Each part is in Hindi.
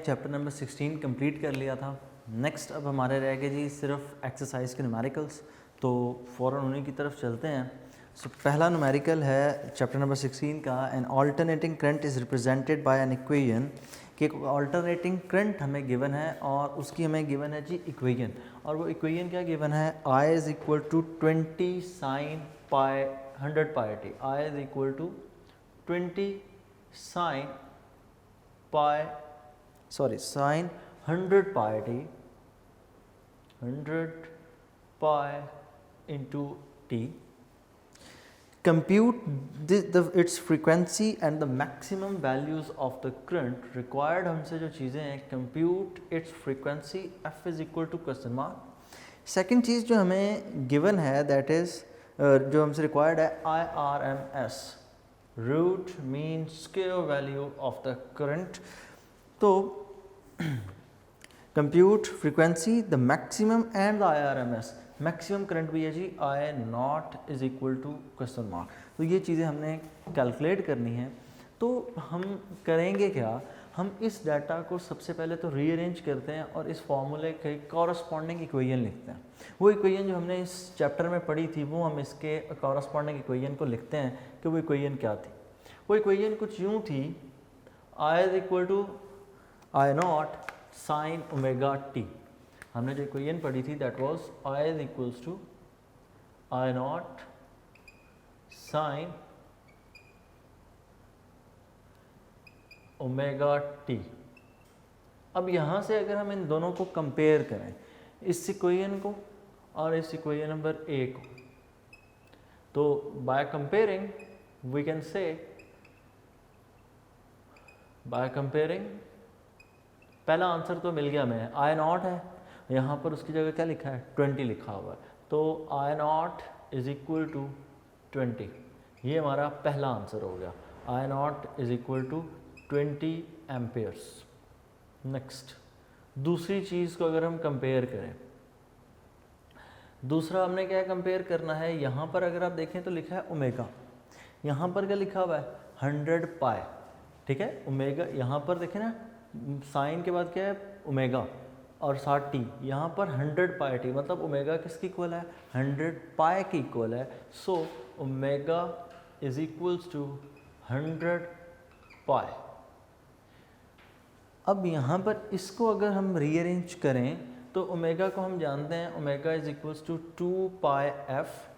चैप्टर नंबर 16 कंप्लीट कर लिया था। नेक्स्ट अब हमारे रह गए जी सिर्फ एक्सरसाइज के न्यूमेरिकल्स, तो फ़ौरन उन्हीं की तरफ चलते हैं। सो पहला न्यूमेरिकल है चैप्टर नंबर 16 का, an alternating current is represented by an equation, कि एक ऑल्टरनेटिंग करंट हमें गिवन है और उसकी हमें गिवन है जी इक्वेशन, और वो इक्वेशन क्या गिवन है, I is equal to 20 sine pi 100 pi t, I is equal to 20 sine sin 100 pi t, 100 pi into t. Compute its frequency and the maximum values of the current required. हमसे जो चीज़ें हैं, compute its frequency, f is equal to question mark. Second चीज़ जो हमें गिवन है दैट इज़ जो हमसे रिक्वायर्ड है IRMS, root mean square value of the current. तो compute frequency, the maximum and the IRMS, maximum current भी है जी I naught is equal to question mark. तो ये चीज़ें हमने कैलकुलेट करनी है। तो हम करेंगे क्या, हम इस डाटा को सबसे पहले तो रीअरेंज करते हैं और इस फॉर्मूले के कॉरस्पॉन्डिंग इक्वेशन लिखते हैं। वो इक्वेशन जो हमने इस चैप्टर में पढ़ी थी वो हम इसके कॉरस्पॉन्डिंग इक्वेशन को लिखते हैं कि वो इक्वेशन क्या थी। वो इक्वेशन कुछ यूँ थी, I is equal to I naught sine omega t. हमने जो इक्वेशन पढ़ी थी that was I is equals to I naught sine omega t. अब यहाँ से अगर हम इन दोनों को कंपेयर करें, इस इक्वेशन को और इस इक्वेशन नंबर ए को, तो by comparing we can say, by comparing पहला आंसर तो मिल गया हमें, आई नॉट है, यहाँ पर उसकी जगह क्या लिखा है 20 लिखा हुआ है, तो I naught is equal to 20, ये हमारा पहला आंसर हो गया, I naught is equal to 20 amperes. Next दूसरी चीज़ को अगर हम कंपेयर करें, दूसरा हमने क्या कंपेयर करना है, यहाँ पर अगर आप देखें तो लिखा है ओमेगा, यहाँ पर क्या लिखा हुआ है 100 पाई, ठीक है। ओमेगा यहाँ पर देखें ना, साइन के बाद क्या है ओमेगा और साथ टी, यहाँ पर 100 पाई टी, मतलब ओमेगा किसकी इक्वल है 100 पाई की इक्वल है। So omega is equals to 100 pi. अब यहाँ पर इसको अगर हम रीअरेंज करें तो ओमेगा को हम जानते हैं, omega is equals to 2 pi F,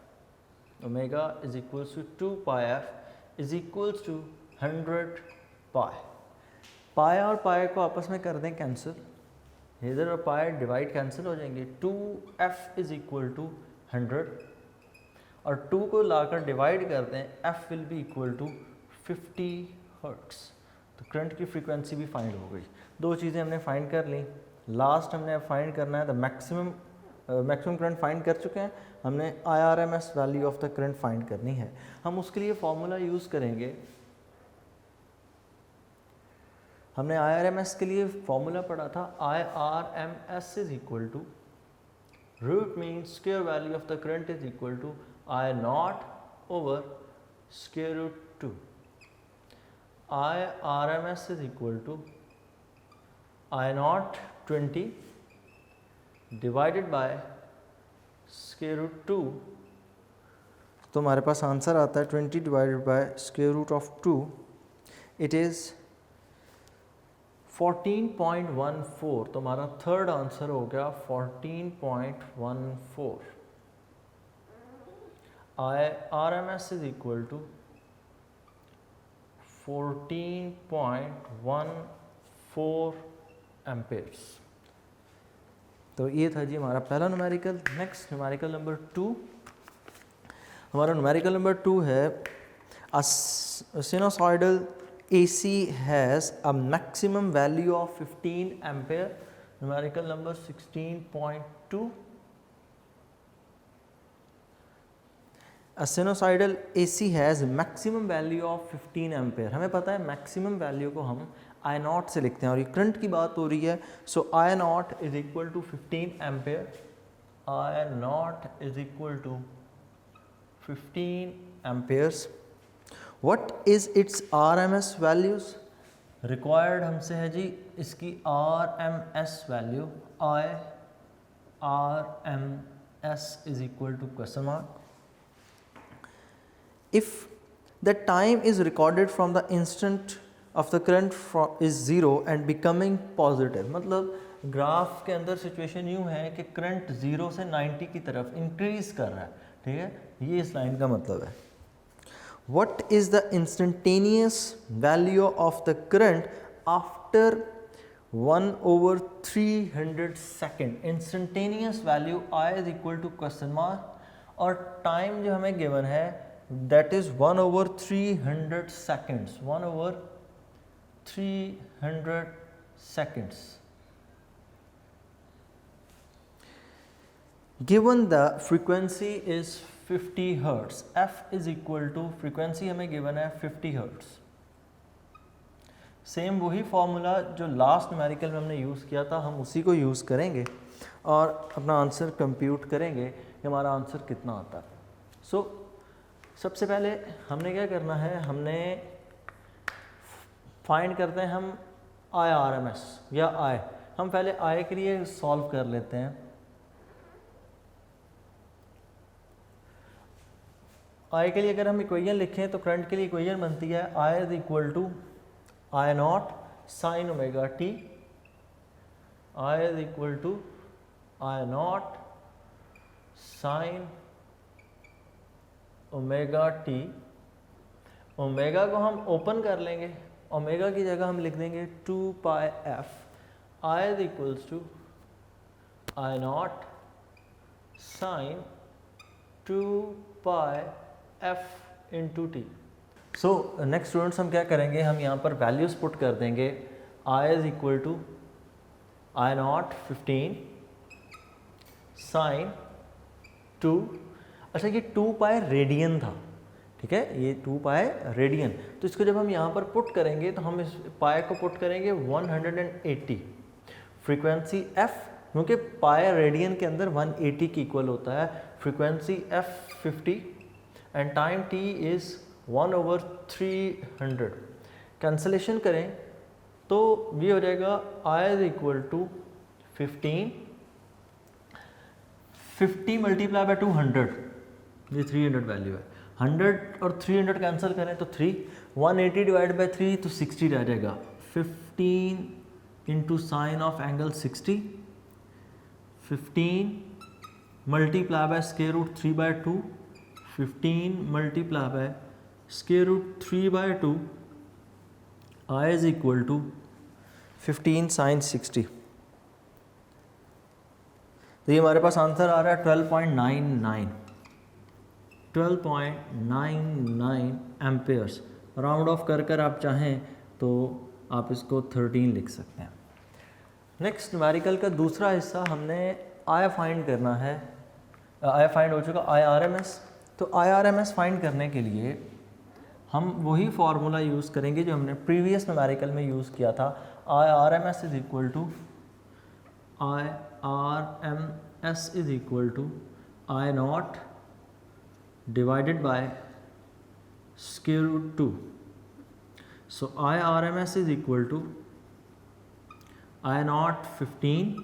omega is equals to 2 pi F is equals to 100 pi. Pi और पाई को आपस में कर दें कैंसिल, इधर और पाई डिवाइड कैंसिल हो जाएंगे, 2f इज इक्वल टू 100 और 2 को लाकर डिवाइड करते हैं, f will be equal to 50 hertz. तो करंट की फ्रीक्वेंसी भी फाइंड हो गई। दो चीज़ें हमने फाइंड कर ली। लास्ट हमने फाइंड करना है द मैक्सिमम करंट फाइंड कर चुके हैं, हमने IRMS value of the current find करनी है। हम उसके लिए फॉर्मूला यूज़ करेंगे, हमने IRMS के लिए फॉर्मूला पढ़ा था, IRMS is equal to root mean square value of the current is equal to I naught over square root 2। IRMS is equal to I naught 20 divided by square root 2, तो हमारे पास आंसर आता है 20 divided by square root of 2, it is 14.14। तो हमारा थर्ड आंसर हो गया 14.14। IRMS is equal to 14.14 amperes. तो ये था जी हमारा पहला न्यूमेरिकल। नेक्स्ट न्यूमेरिकल नंबर 2, हमारा न्यूमेरिकल नंबर 2 है अ sinusoidal AC has a maximum value of 15 ampere. Numerical number 16.2. A sinusoidal AC has maximum value of 15 ampere. हमें पता है maximum value को हम I naught से लिखते हैं और ये करंट की बात हो रही है। So I naught is equal to 15 ampere. I naught is equal to 15 amperes. What is its RMS values? Required हमसे है जी इसकी RMS value, RMS is equal to question mark. If the time is recorded from the instant of the current is zero and becoming positive, मतलब ग्राफ के अंदर सिचुएशन यूँ है कि करंट 0 से 90 की तरफ इंक्रीज कर रहा है, ठीक है, ये इस लाइन का मतलब है। What is the instantaneous value of the current after 1/300 second? Instantaneous value I is equal to question mark और टाइम जो हमें गिवन है that is 1/300 seconds, 1/300 seconds. Given the frequency is 50 Hz, f is equal to frequency हमें गिवन है 50 Hz। सेम वही फॉर्मूला जो लास्ट न्यूमेरिकल में हमने यूज़ किया था, हम उसी को यूज़ करेंगे और अपना आंसर कंप्यूट करेंगे कि हमारा आंसर कितना आता है। सो सबसे पहले हमने क्या करना है, हमने फाइंड करते हैं हम IRMS या I। हम पहले I के लिए सॉल्व कर लेते हैं। I के लिए अगर हम इक्वेशन लिखें तो करंट के लिए इक्वेशन बनती है I is equal to I naught sine omega T, I is equal to I naught sine omega T. Omega को हम ओपन कर लेंगे, ओमेगा की जगह हम लिख देंगे 2 pi f. I is equals to I naught sine 2 pi f into t. So next students हम क्या करेंगे, हम यहाँ पर वैल्यूज़ पुट कर देंगे। I is equal to I naught 15 sine 2, अच्छा ये 2 पाई रेडियन था, ठीक है, ये 2 पाई रेडियन, तो इसको जब हम यहाँ पर पुट करेंगे तो हम इस पाई को पुट करेंगे 180। फ्रीक्वेंसी f, क्योंकि पाई रेडियन के अंदर 180 की इक्वल होता है, frequency f 50 and time t is 1/300। Cancellation करें तो ये हो जाएगा I is equal to 50 multiply by 200, ये 300 वैल्यू है। 100 और 300 कैंसिल करें तो 3, 180 डिवाइड बाय 3 तो 60 रह जाएगा। 15 into sine of angle 60, 15 multiply by square root 3/2, 15 multiply by square root 3/2, I is equal to 15 sine 60। तो ये हमारे पास आंसर आ रहा है 12.99 एम्पेयर्स। राउंड ऑफ कर आप चाहें तो आप इसको 13 लिख सकते हैं। नेक्स्ट न्यूमेरिकल का दूसरा हिस्सा हमने I फाइंड करना है। I फाइंड हो चुका, IRMS। तो IRMS फाइंड करने के लिए हम वही फार्मूला यूज़ करेंगे जो हमने प्रीवियस न्यूमेरिकल में यूज़ किया था। IRMS is equal to I naught divided by square root 2। So IRMS is equal to I naught 15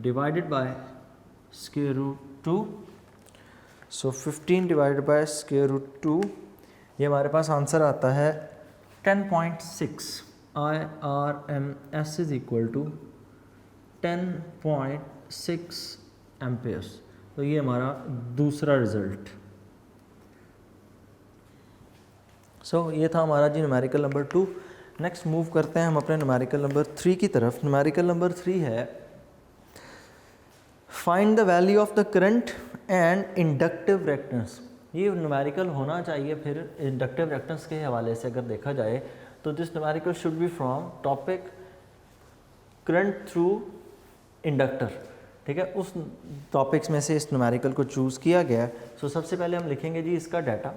divided by square root 2। So 15 divided by square root 2, ये हमारे पास आंसर आता है 10.6। IRMS is equal to 10.6 amperes. तो ये हमारा दूसरा रिजल्ट। सो ये था हमारा जी न्यूमेरिकल नंबर 2। नेक्स्ट मूव करते हैं हम अपने न्यूमेरिकल नंबर 3 की तरफ। न्यूमेरिकल नंबर 3 है find the value of the current and inductive reactance. ये न्यूमेरिकल होना चाहिए फिर इंडक्टिव रिएक्टेंस के हवाले से अगर देखा जाए तो this numerical should be from topic current through inductor, ठीक है, उस टॉपिक्स में से इस न्यूमेरिकल को चूज़ किया गया है। सो सबसे पहले हम लिखेंगे जी इसका डाटा।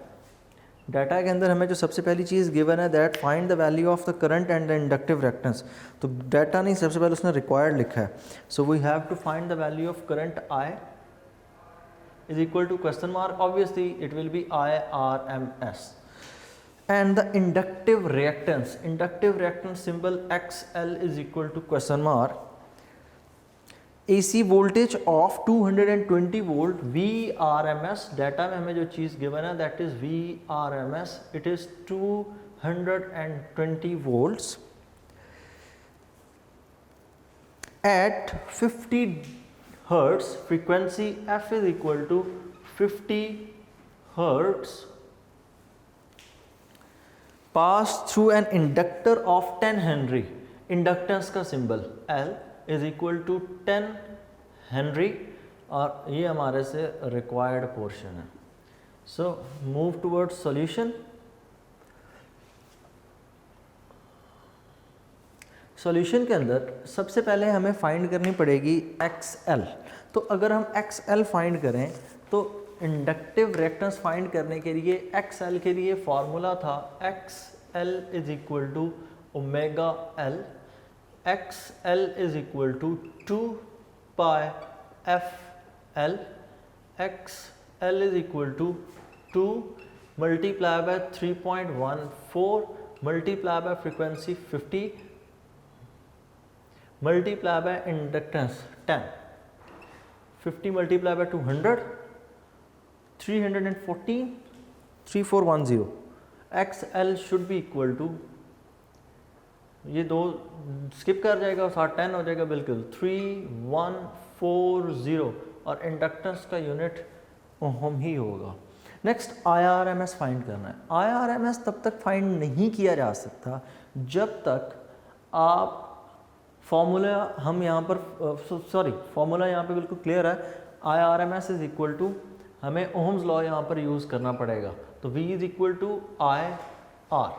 डाटा के अंदर हमें जो सबसे पहली चीज़ गिवन है that find the value of the current and the inductive reactance. तो डाटा नहीं, सबसे पहले उसने रिक्वायर्ड लिखा है। So we have to find the value of current I is equal to question mark, obviously it will be IRMS। and the inductive reactance symbol XL is equal to question mark AC voltage of 220 volt VRMS, data में हमें जो चीज़ गिवन है that is VRMS, it is 220 volts at 50 hertz, frequency F is equal to 50 hertz, pass through an inductor of 10 Henry, inductance का symbol L is equal to 10 Henry और ये हमारे से required portion है. So move towards solution. Solution के अंदर सबसे पहले हमें फाइंड करनी पड़ेगी XL. तो अगर हम XL फाइंड करें तो इंडक्टिव रिएक्टेंस फाइंड करने के लिए XL के लिए फॉर्मूला था XL is equal to omega L. XL is equal to 2 pi FL. XL is equal to 2 multiply by 3.14 multiply by frequency 50 multiply by inductance 10, 50 multiply by 200, 314, 3410. XL should be equal to, ये दो स्किप कर जाएगा और साथ 10 हो जाएगा बिल्कुल 3140 और इंडक्टेंस का यूनिट ओम ही होगा. नेक्स्ट IRMS फाइंड करना है. IRMS तब तक फाइंड नहीं किया जा सकता जब तक आप फॉर्मूला हम यहाँ पर फॉर्मूला यहाँ पे बिल्कुल क्लियर है. IRMS इज इक्वल टू हमें ओम्स लॉ यहाँ पर यूज़ करना पड़ेगा. तो V is equal to IR,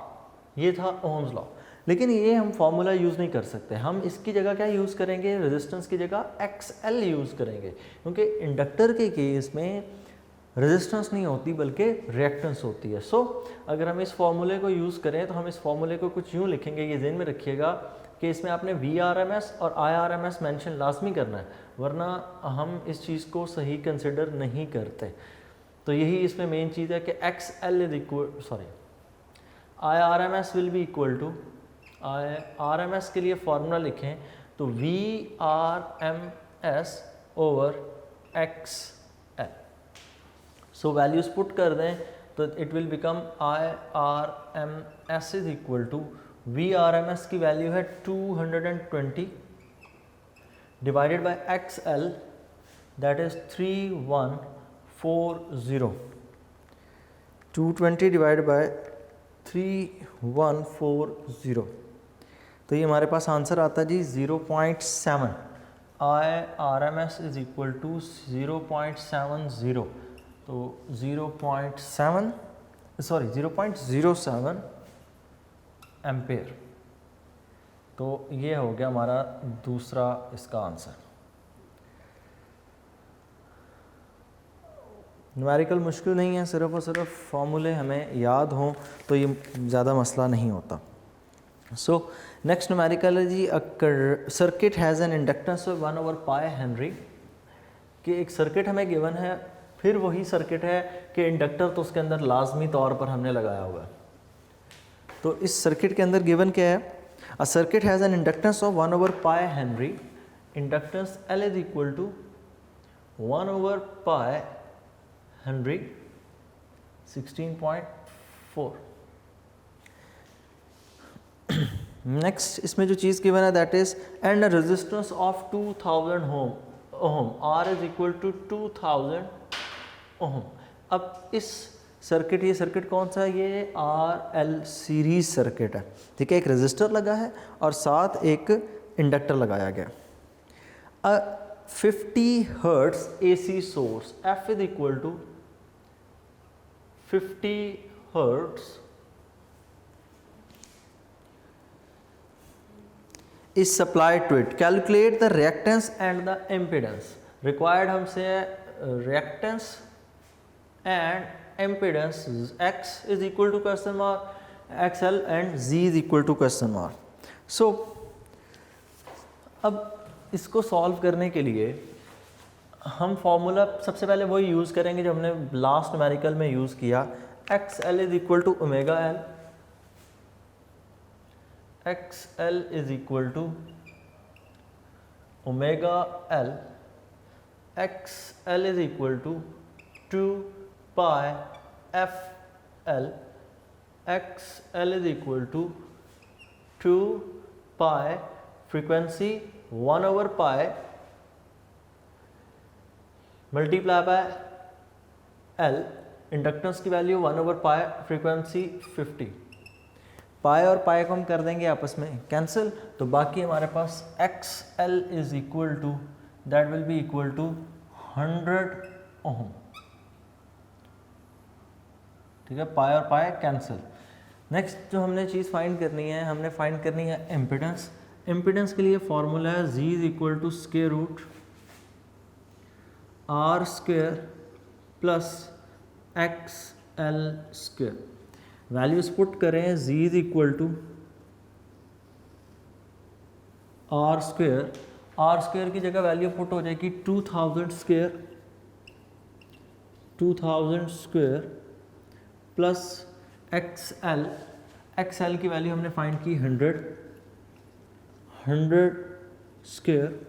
ये था ओम्स लॉ. लेकिन ये हम फॉर्मूला यूज़ नहीं कर सकते. हम इसकी जगह क्या यूज़ करेंगे, रेजिस्टेंस की जगह XL यूज़ करेंगे, क्योंकि इंडक्टर के केस में रेजिस्टेंस नहीं होती बल्कि रिएक्टेंस होती है. सो अगर हम इस फॉर्मूले को यूज़ करें तो हम इस फॉर्मूले को कुछ यूँ लिखेंगे, ये ज़हन में रखिएगा कि इसमें आपने VRMS और IRMS मेंशन लाजमी करना है, वरना हम इस चीज़ को सही कंसिडर नहीं करते. तो यही इसमें मेन चीज़ है कि XL is equal IRMS will be equal to RMS के लिए फॉर्मूला लिखें तो VRMS over XL. So values put कर दें तो it will become IRMS is equal to VRMS की वैल्यू है 220 divided by XL that is 3140. 220 divided by 3140 तो ये हमारे पास आंसर आता है जी 0.7. IRMS is equal to 0.70. तो 0.07 एम्पेयर. तो ये हो गया हमारा दूसरा इसका आंसर. न्यूमेरिकल मुश्किल नहीं है, सिर्फ और सिर्फ फॉर्मूले हमें याद हों तो ये ज़्यादा मसला नहीं होता. सो नेक्स्ट न्यूमेरिकल है जी, circuit has an inductance of 1/π henry. कि एक सर्किट हमें गिवन है, फिर वही सर्किट है कि इंडक्टर तो उसके अंदर लाजमी तौर पर हमने लगाया हुआ है. तो इस सर्किट के अंदर गिवन क्या है, a circuit has an inductance of 1/π henry. Inductance L is equal to 1/π henry 16.4. Next इसमें जो चीज़ गिवन है that is and resistance of 2000 ohm. R is equal to 2000 ohm. अब इस सर्किट, ये सर्किट कौन सा है, ये RL सीरीज सर्किट है. ठीक है, एक रेजिस्टर लगा है और साथ एक इंडक्टर लगाया गया. 50 hertz AC source F is equal to 50 hertz is supplied to it. Calculate the reactance and the impedance. Required हमसे reactance and impedance X is equal to question mark, XL and Z is equal to question mark. So अब इसको सॉल्व करने के लिए हम फॉर्मूला सबसे पहले वही यूज़ करेंगे जो हमने लास्ट न्यूमेरिकल में यूज़ किया. X L is equal to omega L, X L is equal to omega L, X L is equal to 2 pi F L, X L is equal to 2 pi frequency 1 over pi multiply by L, inductance की value 1 over pi, frequency 50। Pi और पाई को हम कर देंगे आपस में कैंसिल, तो बाकी हमारे पास X L is equal to that will be equal to 100 ohm. ठीक है, पाई और पाई कैंसिल। नेक्स्ट जो हमने चीज़ फाइंड करनी है, हमने फाइंड करनी है इम्पिडेंस। इम्पिडेंस के लिए फॉर्मूला है Z is equal to square root R square plus X L square. Values put करें, Z is equal to R square, R square की जगह वैल्यू पुट हो जाएगी 2000 square, 2000 square plus X L की वैल्यू हमने फाइंड की 100 स्क्वायर।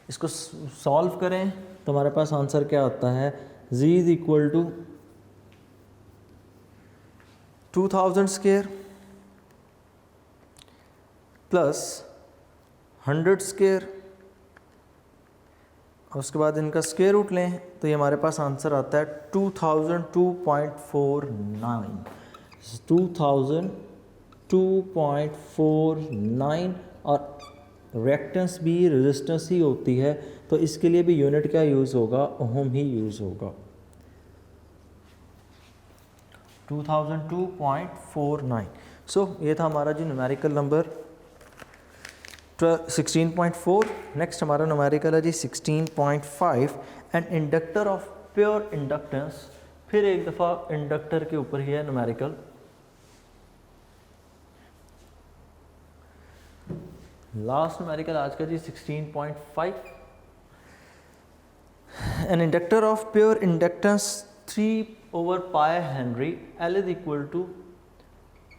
इसको सॉल्व करें तो हमारे पास आंसर क्या आता है, Z is equal to 2000 square plus 100 square, और उसके बाद इनका स्क्वायर रूट लें तो ये हमारे पास आंसर आता है 2002.49 और रिएक्टेंस भी रेजिस्टेंस ही होती है, तो इसके लिए भी यूनिट क्या यूज़ होगा, ओम ही यूज़ होगा। 2002.49। सो ये था हमारा जो न्यूमेरिकल नंबर 16.4। नेक्स्ट हमारा न्यूमेरिकल है जी 16.5 and inductor of pure inductance. फिर एक दफ़ा इंडक्टर के ऊपर ही है न्यूमेरिकल। लास्ट न्यूमेरिकल आज का जी 16.5। An inductor of pure inductance 3 over pi Henry, L is equal to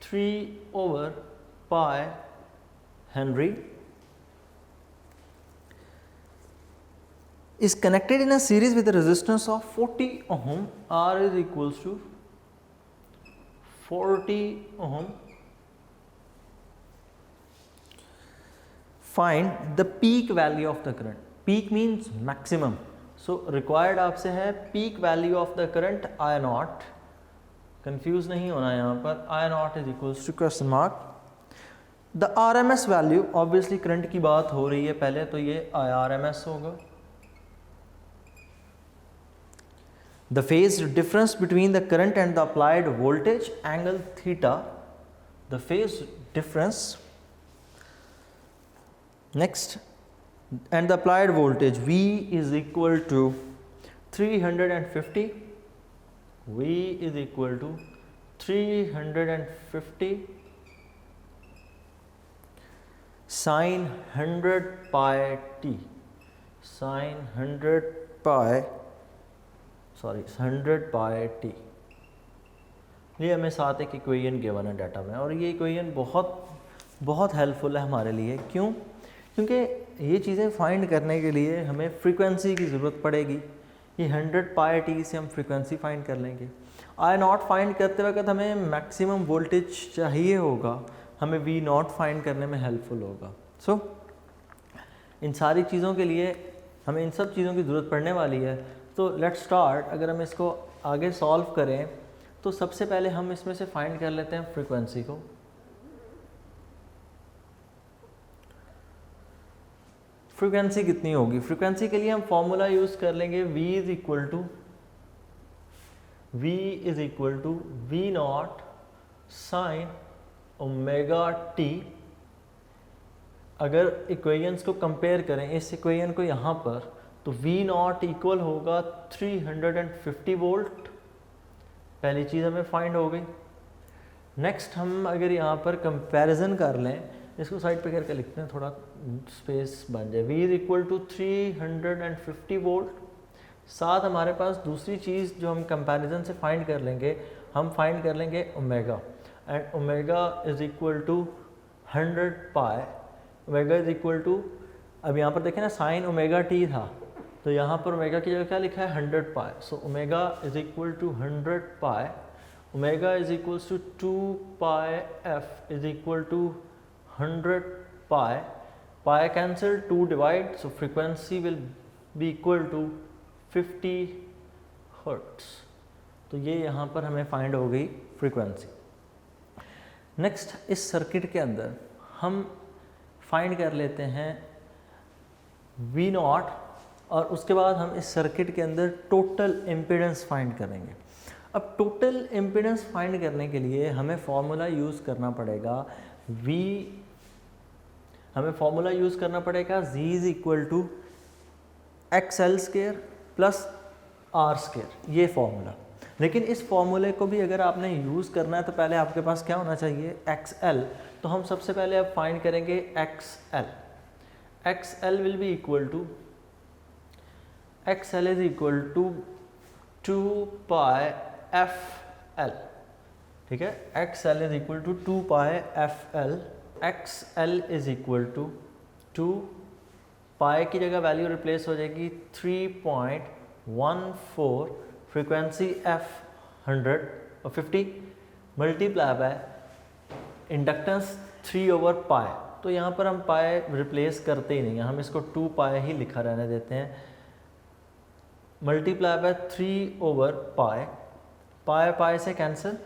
3 over pi Henry, is connected in a series with a resistance of 40 ohm. R is equals to 40 ohm. Find the peak value of the current. Peak means maximum. So required आपसे है peak value of the current I naught, confuse नहीं होना यहाँ पर, I naught is equals to question mark the R M S value. Obviously current की बात हो रही है पहले, तो ये आई आर एम एस होगा। The phase difference between the current and the applied voltage angle theta, the phase difference. Next, and the applied voltage V is equal to 350, V is equal to 350 sin 100 pi t, sin 100 pi t। ये हमें साथ एक इक्वेशन गिवन है डाटा में, और ये इक्वेशन बहुत हेल्पफुल है हमारे लिए। क्यों? क्योंकि ये चीज़ें फाइंड करने के लिए हमें फ्रीक्वेंसी की ज़रूरत पड़ेगी। ये 100 पाई टी से हम फ्रीक्वेंसी फाइंड कर लेंगे। आई नॉट फाइंड करते वक्त हमें मैक्सिमम वोल्टेज चाहिए होगा, हमें वी नॉट फाइंड करने में हेल्पफुल होगा। सो इन सारी चीज़ों के लिए हमें इन सब चीज़ों की ज़रूरत पड़ने वाली है। तो लेट्स स्टार्ट। अगर हम इसको आगे सॉल्व करें तो सबसे पहले हम इसमें से फाइंड कर लेते हैं फ्रीक्वेंसी को। फ्रीक्वेंसी कितनी होगी? फ्रीक्वेंसी के लिए हम फॉर्मूला यूज़ कर लेंगे V is equal to V naught sine omega T. अगर इक्वेशंस को कंपेयर करें इस इक्वेशन को यहाँ पर, तो V नॉट इक्वल होगा 350 वोल्ट। पहली चीज़ हमें फाइंड हो गई। नेक्स्ट हम अगर यहाँ पर कंपैरिजन कर लें, इसको साइड पे करके लिखते हैं, थोड़ा स्पेस बन जाए। V is equal to 350 volt साथ हमारे पास दूसरी चीज़ जो हम कंपैरिजन से फाइंड कर लेंगे, हम फाइंड कर लेंगे omega, and omega is equal to 100 pi. Omega is equal to, अब यहाँ पर देखें ना साइन ओमेगा टी था, तो यहाँ पर ओमेगा की जगह क्या लिखा है 100 pi. So omega is equal to 100 pi. Omega is equals to 2 pi F is equal to 100 pi. Pi cancel, 2 divide, so frequency will be equal to 50 hertz. तो ये यहाँ पर हमें फाइंड हो गई फ्रीक्वेंसी। नेक्स्ट, इस सर्किट के अंदर हम फाइंड कर लेते हैं V नॉट, और उसके बाद हम इस सर्किट के अंदर टोटल इम्पीडेंस फाइंड करेंगे। अब टोटल इम्पीडेंस फाइंड करने के लिए हमें फॉर्मूला यूज़ करना पड़ेगा Z is equal to XL square plus R square, ये फॉर्मूला। लेकिन इस फॉर्मूले को भी अगर आपने यूज़ करना है तो पहले आपके पास क्या होना चाहिए, XL। तो हम सबसे पहले अब फाइंड करेंगे XL। XL will be equal to, XL is equal to 2 pi FL, ठीक है। XL is equal to 2 pi FL। XL is equal to 2 pi की जगह वैल्यू रिप्लेस हो जाएगी 3.14, फ्रीक्वेंसी F 100 और 50 मल्टीप्लाई बाय इंडक्टेंस 3/पाई। तो यहाँ पर हम पाई रिप्लेस करते ही नहीं हैं, हम इसको 2 पाई ही लिखा रहने देते हैं। मल्टीप्लाई बाय 3/पाई, पाई पाई से cancel,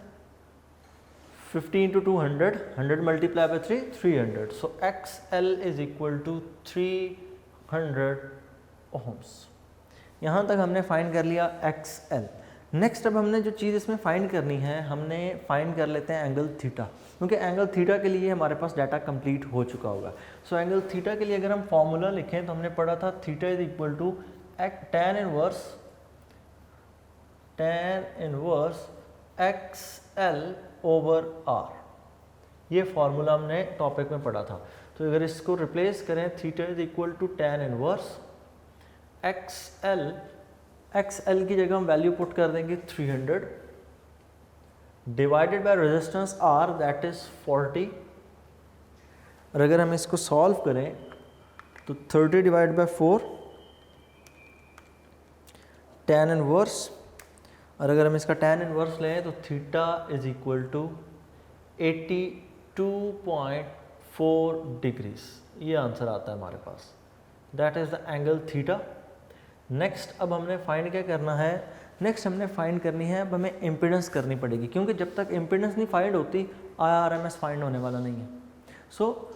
50 into 200, 100 multiply by 3, 300। So XL is equal to 300 ohms. यहाँ तक हमने फाइंड कर लिया XL। नेक्स्ट अब हमने जो चीज़ इसमें फाइंड करनी है, हमने फाइंड कर लेते हैं एंगल थीटा, क्योंकि एंगल थीटा के लिए हमारे पास डाटा कंप्लीट हो चुका होगा। सो एंगल थीटा के लिए अगर हम फॉर्मूला लिखें तो हमने पढ़ा था theta is equal to tan inverse XL over R। ये फॉर्मूला हमने टॉपिक में पढ़ा था। तो अगर इसको रिप्लेस करें, theta is equal to tan inverse XL की जगह हम वैल्यू पुट कर देंगे 300 divided by resistance R that is 40। और अगर हम इसको सॉल्व करें तो 30 डिवाइड बाय 4 tan इनवर्स, और अगर हम इसका tan इनवर्स लें तो theta is equal to 82.4 degrees. ये आंसर आता है हमारे पास, that is the angle theta. Next अब हमने फाइंड क्या करना है, नेक्स्ट हमने फाइंड करनी है, अब हमें इम्पीडेंस करनी पड़ेगी, क्योंकि जब तक इम्पीडेंस नहीं फाइंड होती IRMS फाइंड होने वाला नहीं है। सो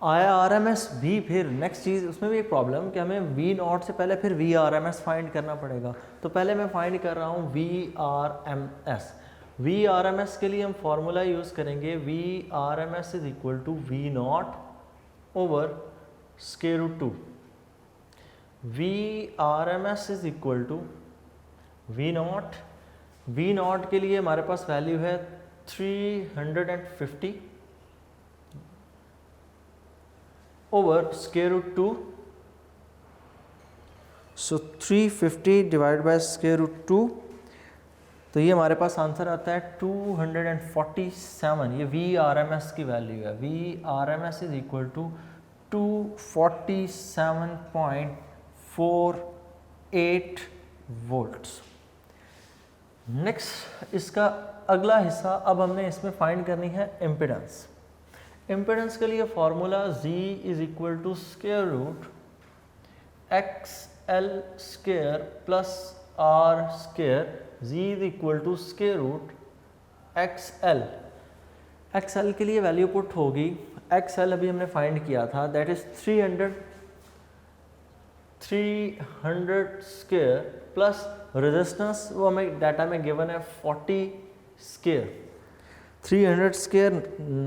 IRMS भी फिर नेक्स्ट चीज़, उसमें भी एक प्रॉब्लम कि हमें V नॉट से पहले फिर VRMS फाइंड करना पड़ेगा। तो पहले मैं फाइंड कर रहा हूँ VRMS। VRMS के लिए हम फॉर्मूला यूज़ करेंगे, VRMS is equal to V naught over square root 2। VRMS is equal to V naught के लिए हमारे पास वैल्यू है 350 over square root 2। So 350 divide by square root 2, तो ये हमारे पास आंसर आता है 247। ये VRMS की वैल्यू है। VRMS is equal to 247.48 volts. Next इसका अगला हिस्सा, अब हमने इसमें फाइंड करनी है इम्पीडेंस। इम्पीडेंस के लिए formula Z is equal to square root XL square plus R square. Z is equal to square root XL के लिए वैल्यू पुट होगी, XL अभी हमने फाइंड किया था, that is 300 square plus resistance, वो हमें डाटा में गिवन है 40 स्क्वायर। 300 स्क्वायर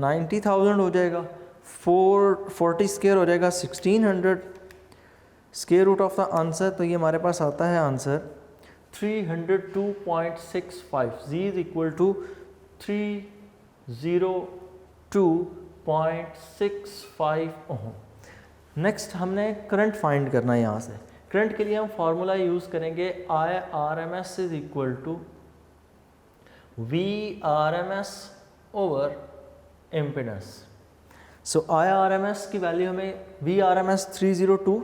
90,000 हो जाएगा, 40 स्क्वायर हो जाएगा 1600 square root of the answer. तो ये हमारे पास आता है answer 302.65। Z is equal to 302.65 ohm. Next हमने करंट फाइंड करना है यहाँ से। करंट के लिए हम फार्मूला यूज़ करेंगे IRMS is equal to VRMS over impedance. So IRMS की वैल्यू हमें VRMS 302,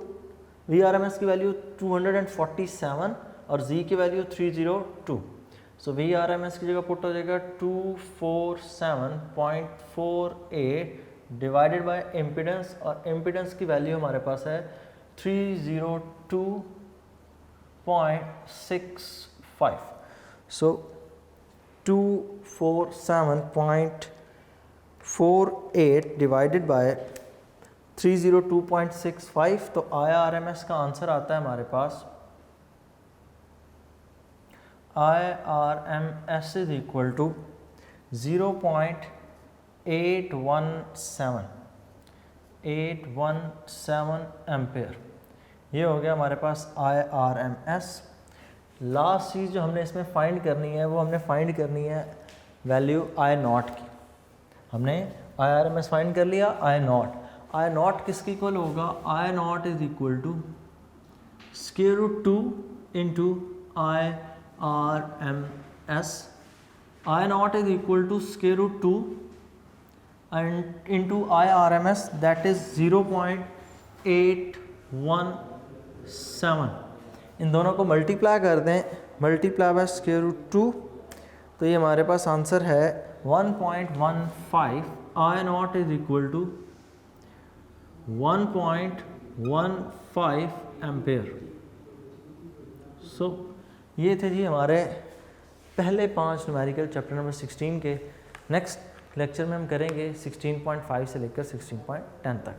VRMS की वैल्यू 247 और Z की वैल्यू 302। सो VRMS की जगह पुट हो जाएगा 247.48 डिवाइडेड बाय इम्पिडेंस, और इम्पिडेंस की वैल्यू हमारे पास है 302.65। सो 247.48 डिवाइडेड बाय 302.65, तो IRMS का आंसर आता है हमारे पास IRMS is equal to 0.817 ampere. ये हो गया हमारे पास IRMS। लास्ट चीज़ जो हमने इसमें फाइंड करनी है वो हमने फाइंड करनी है वैल्यू I0 की। हमने IRMS फाइंड कर लिया, I0 किसके इक्वल होगा? I0 is equal to square root 2 into IRMS। I0 is equal to square root 2 and into IRMS, that is 0.817। इन दोनों को मल्टीप्लाई कर दें, मल्टीप्लाई बाय स्क्वायर रूट 2, तो ये हमारे पास आंसर है 1.15। I0 is equal to 1.15 ampere. So ये थे जी हमारे पहले 5 न्यूमेरिकल चैप्टर नंबर 16 के। नेक्स्ट लेक्चर में हम करेंगे 16.5 से लेकर 16.10 तक।